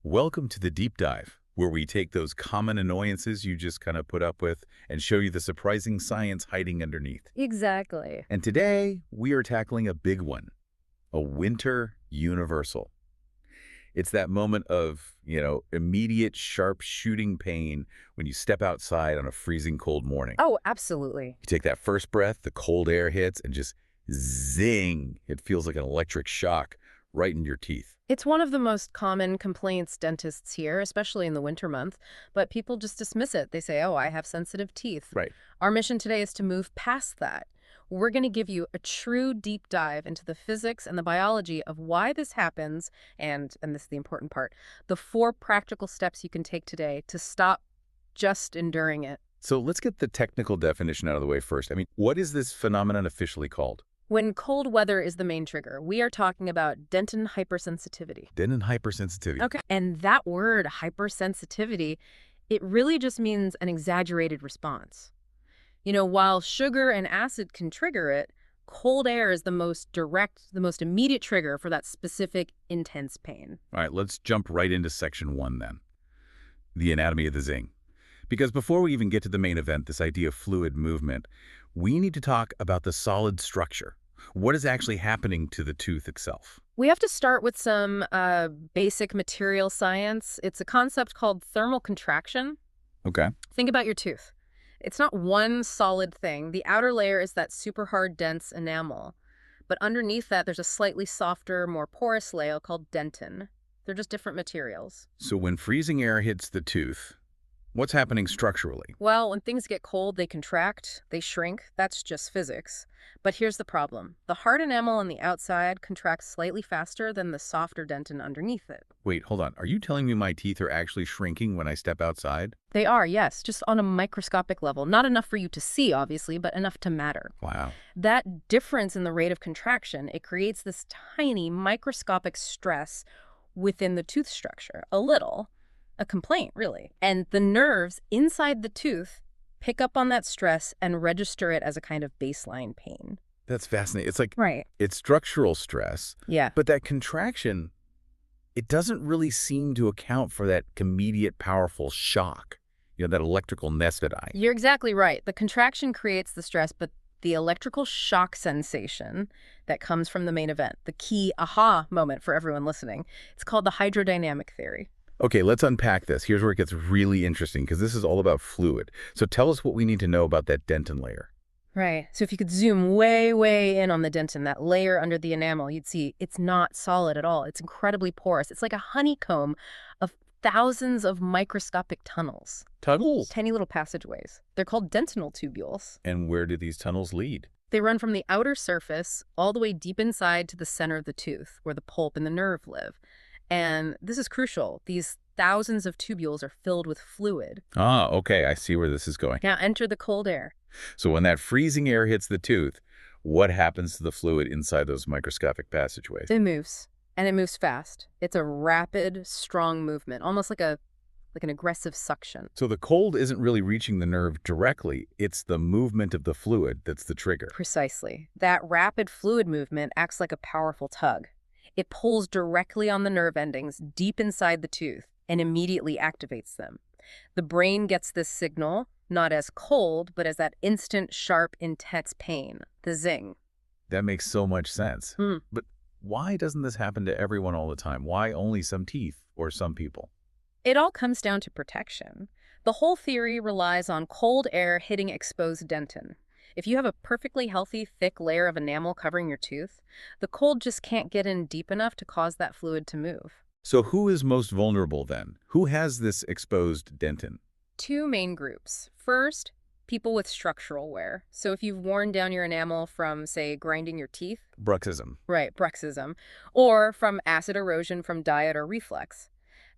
Welcome to the deep dive, where we take those common annoyances you just kind of put up with and show you the surprising science hiding underneath. Exactly. And today, we are tackling a big one, a winter universal. It's that moment of, immediate sharp shooting pain when you step outside on a freezing cold morning. Oh, absolutely. You take that first breath, the cold air hits, and just zing. It feels like an electric shock right in your teeth. It's one of the most common complaints dentists hear, especially in the winter month, but people just dismiss it. They say, oh, I have sensitive teeth. Right. Our mission today is to move past that. We're going to give you a true deep dive into the physics and the biology of why this happens, and this is the important part, the 4 practical steps you can take today to stop just enduring it. So let's get the technical definition out of the way first. What is this phenomenon officially called? When cold weather is the main trigger, we are talking about dentin hypersensitivity. Dentin hypersensitivity. Okay. And that word, hypersensitivity, it really just means an exaggerated response. While sugar and acid can trigger it, cold air is the most direct, the most immediate trigger for that specific intense pain. All right, let's jump right into section 1 then. The anatomy of the Zing. Because before we even get to the main event, this idea of fluid movement, we need to talk about the solid structure. What is actually happening to the tooth itself? We have to start with some basic material science. It's a concept called thermal contraction. Okay. Think about your tooth. It's not one solid thing. The outer layer is that super hard, dense enamel. But underneath that, there's a slightly softer, more porous layer called dentin. They're just different materials. So when freezing air hits the tooth, what's happening structurally? Well, when things get cold, they contract, they shrink. That's just physics. But here's the problem. The hard enamel on the outside contracts slightly faster than the softer dentin underneath it. Wait, hold on. Are you telling me my teeth are actually shrinking when I step outside? They are, yes, just on a microscopic level. Not enough for you to see, obviously, but enough to matter. Wow. That difference in the rate of contraction, it creates this tiny microscopic stress within the tooth structure. A complaint, really. And the nerves inside the tooth pick up on that stress and register it as a kind of baseline pain. That's fascinating. It's like, Right. it's structural stress, Yeah. but that contraction, it doesn't really seem to account for that immediate, powerful shock, that electrical nested eye. You're exactly right. The contraction creates the stress, but the electrical shock sensation that comes from the main event, the key aha moment for everyone listening, it's called the hydrodynamic theory. Okay, let's unpack this. Here's where it gets really interesting, because this is all about fluid. So tell us what we need to know about that dentin layer. Right. So if you could zoom way, way in on the dentin, that layer under the enamel, you'd see it's not solid at all. It's incredibly porous. It's like a honeycomb of thousands of microscopic tunnels. Tunnels? Tiny little passageways. They're called dentinal tubules. And where do these tunnels lead? They run from the outer surface all the way deep inside to the center of the tooth, where the pulp and the nerve live. And this is crucial. These thousands of tubules are filled with fluid. Ah, okay, I see where this is going. Now enter the cold air. So when that freezing air hits the tooth, what happens to the fluid inside those microscopic passageways? It moves, and it moves fast. It's a rapid, strong movement, almost like an aggressive suction. So the cold isn't really reaching the nerve directly. It's the movement of the fluid that's the trigger. Precisely. That rapid fluid movement acts like a powerful tug. It pulls directly on the nerve endings deep inside the tooth and immediately activates them. The brain gets this signal not as cold, but as that instant, sharp, intense pain, the zing. That makes so much sense. But why doesn't this happen to everyone all the time? Why only some teeth or some people? It all comes down to protection. The whole theory relies on cold air hitting exposed dentin. If you have a perfectly healthy, thick layer of enamel covering your tooth, the cold just can't get in deep enough to cause that fluid to move. So who is most vulnerable then? Who has this exposed dentin? 2 main groups. First, people with structural wear. So if you've worn down your enamel from, say, grinding your teeth. Bruxism. Right, bruxism. Or from acid erosion from diet or reflux.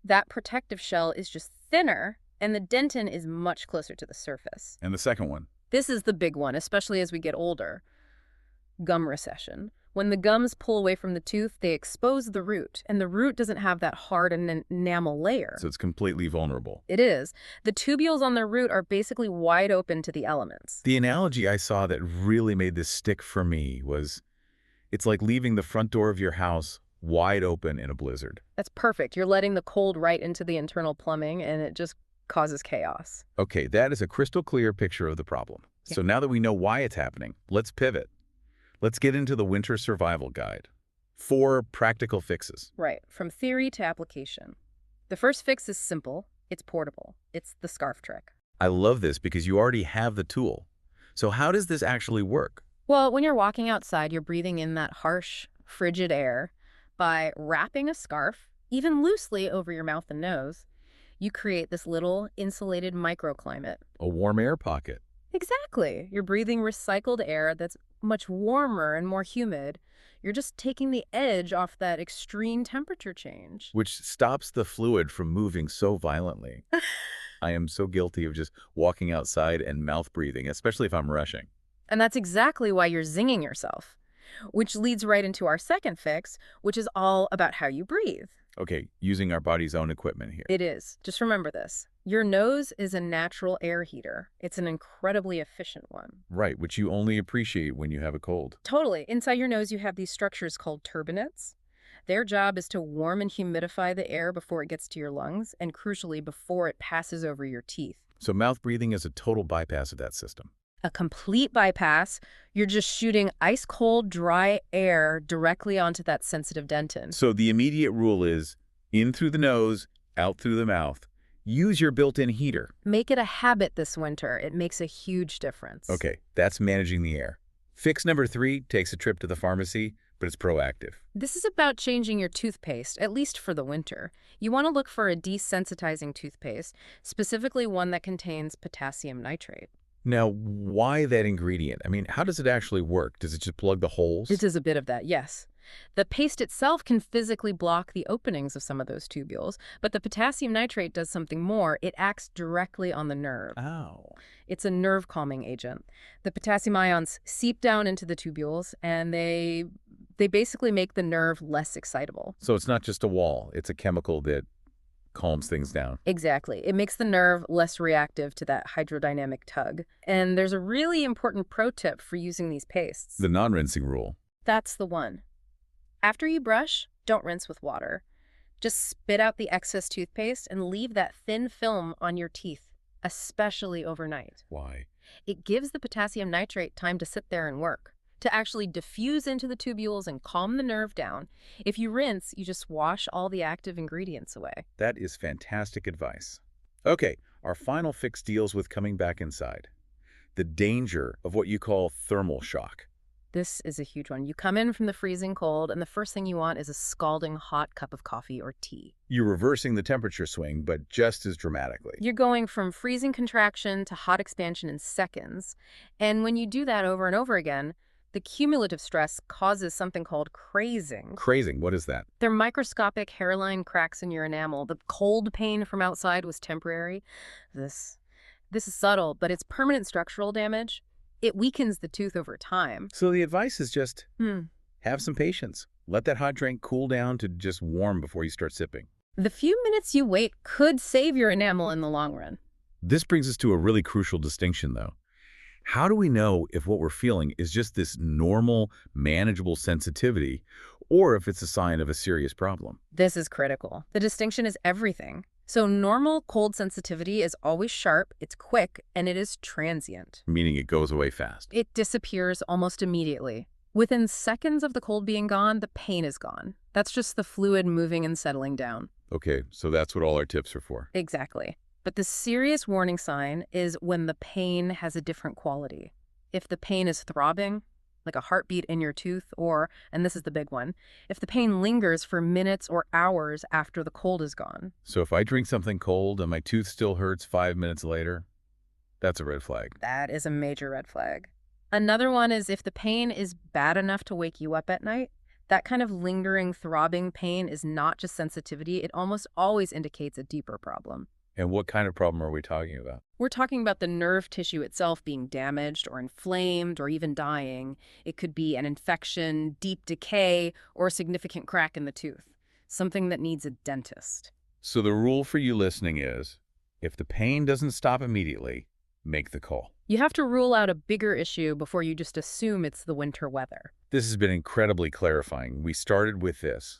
That protective shell is just thinner, and the dentin is much closer to the surface. And the second one? This is the big one, especially as we get older. Gum recession. When the gums pull away from the tooth, they expose the root, and the root doesn't have that hard enamel layer. So it's completely vulnerable. It is. The tubules on the root are basically wide open to the elements. The analogy I saw that really made this stick for me was, it's like leaving the front door of your house wide open in a blizzard. That's perfect. You're letting the cold right into the internal plumbing, and it just causes chaos. Okay, that is a crystal clear picture of the problem. Yeah. So now that we know why it's happening, let's pivot. Let's get into the winter survival guide. 4 practical fixes. Right, from theory to application. The first fix is simple. It's portable. It's the scarf trick. I love this because you already have the tool. So how does this actually work? Well, when you're walking outside, you're breathing in that harsh, frigid air. By wrapping a scarf, even loosely over your mouth and nose, you create this little insulated microclimate. A warm air pocket, Exactly. You're breathing recycled air that's much warmer and more humid. You're just taking the edge off that extreme temperature change. which stops the fluid from moving so violently. I am so guilty of just walking outside and mouth breathing, especially if I'm rushing. And that's exactly why you're zinging yourself, which leads right into our second fix, which is all about how you breathe. Okay, using our body's own equipment here. It is. Just remember this. Your nose is a natural air heater. It's an incredibly efficient one. Right, which you only appreciate when you have a cold. Totally. Inside your nose, you have these structures called turbinates. Their job is to warm and humidify the air before it gets to your lungs, and crucially, before it passes over your teeth. So mouth breathing is a total bypass of that system. A complete bypass. You're just shooting ice-cold, dry air directly onto that sensitive dentin. So the immediate rule is in through the nose, out through the mouth. Use your built-in heater. Make it a habit this winter. It makes a huge difference. Okay, that's managing the air. Fix number 3 takes a trip to the pharmacy, but it's proactive. This is about changing your toothpaste, at least for the winter. You want to look for a desensitizing toothpaste, specifically one that contains potassium nitrate. Now, why that ingredient? I mean, how does it actually work? Does it just plug the holes? It is a bit of that, yes. The paste itself can physically block the openings of some of those tubules, but the potassium nitrate does something more. It acts directly on the nerve. Oh. It's a nerve calming agent. The potassium ions seep down into the tubules, and they basically make the nerve less excitable. So it's not just a wall. It's a chemical that calms things down. Exactly. It makes the nerve less reactive to that hydrodynamic tug. And there's a really important pro tip for using these pastes. The non-rinsing rule. That's the one. After you brush, don't rinse with water. Just spit out the excess toothpaste and leave that thin film on your teeth, especially overnight. Why? It gives the potassium nitrate time to sit there and work, to actually diffuse into the tubules and calm the nerve down. If you rinse, you just wash all the active ingredients away. That is fantastic advice. Okay, our final fix deals with coming back inside. The danger of what you call thermal shock. This is a huge one. You come in from the freezing cold, and the first thing you want is a scalding hot cup of coffee or tea. You're reversing the temperature swing, but just as dramatically. You're going from freezing contraction to hot expansion in seconds. And when you do that over and over again, the cumulative stress causes something called crazing. Crazing, what is that? They're microscopic hairline cracks in your enamel. The cold pain from outside was temporary. This is subtle, but it's permanent structural damage. It weakens the tooth over time. So the advice is just have some patience. Let that hot drink cool down to just warm before you start sipping. The few minutes you wait could save your enamel in the long run. This brings us to a really crucial distinction, though. How do we know if what we're feeling is just this normal, manageable sensitivity, or if it's a sign of a serious problem? This is critical. The distinction is everything. So normal cold sensitivity is always sharp, it's quick, and it is transient. Meaning it goes away fast. It disappears almost immediately. Within seconds of the cold being gone, the pain is gone. That's just the fluid moving and settling down. Okay, so that's what all our tips are for. Exactly. But the serious warning sign is when the pain has a different quality. If the pain is throbbing, like a heartbeat in your tooth, or, and this is the big one, if the pain lingers for minutes or hours after the cold is gone. So if I drink something cold and my tooth still hurts 5 minutes later, that's a red flag. That is a major red flag. Another one is if the pain is bad enough to wake you up at night. That kind of lingering, throbbing pain is not just sensitivity. It almost always indicates a deeper problem. And what kind of problem are we talking about? We're talking about the nerve tissue itself being damaged or inflamed or even dying. It could be an infection, deep decay, or a significant crack in the tooth. Something that needs a dentist. So the rule for you listening is, if the pain doesn't stop immediately, make the call. You have to rule out a bigger issue before you just assume it's the winter weather. This has been incredibly clarifying. We started with this.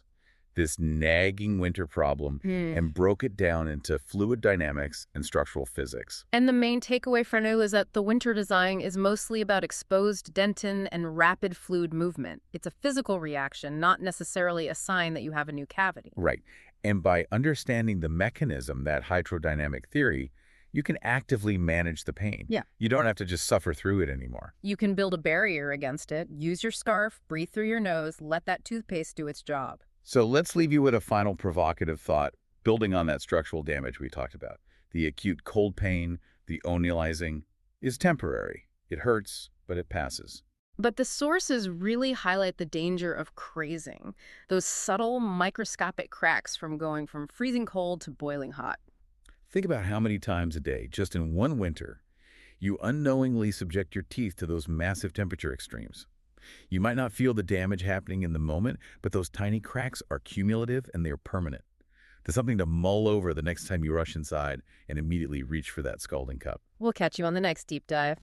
this nagging winter problem, Hmm. and broke it down into fluid dynamics and structural physics. And the main takeaway for now is that the winter design is mostly about exposed dentin and rapid fluid movement. It's a physical reaction, not necessarily a sign that you have a new cavity. Right. And by understanding the mechanism, that hydrodynamic theory, you can actively manage the pain. Yeah. You don't have to just suffer through it anymore. You can build a barrier against it, use your scarf, breathe through your nose, let that toothpaste do its job. So let's leave you with a final provocative thought, building on that structural damage we talked about. The acute cold pain, the onulizing, is temporary. It hurts, but it passes. But the sources really highlight the danger of crazing, those subtle microscopic cracks from going from freezing cold to boiling hot. Think about how many times a day, just in one winter, you unknowingly subject your teeth to those massive temperature extremes. You might not feel the damage happening in the moment, but those tiny cracks are cumulative and they're permanent. There's something to mull over the next time you rush inside and immediately reach for that scalding cup. We'll catch you on the next deep dive.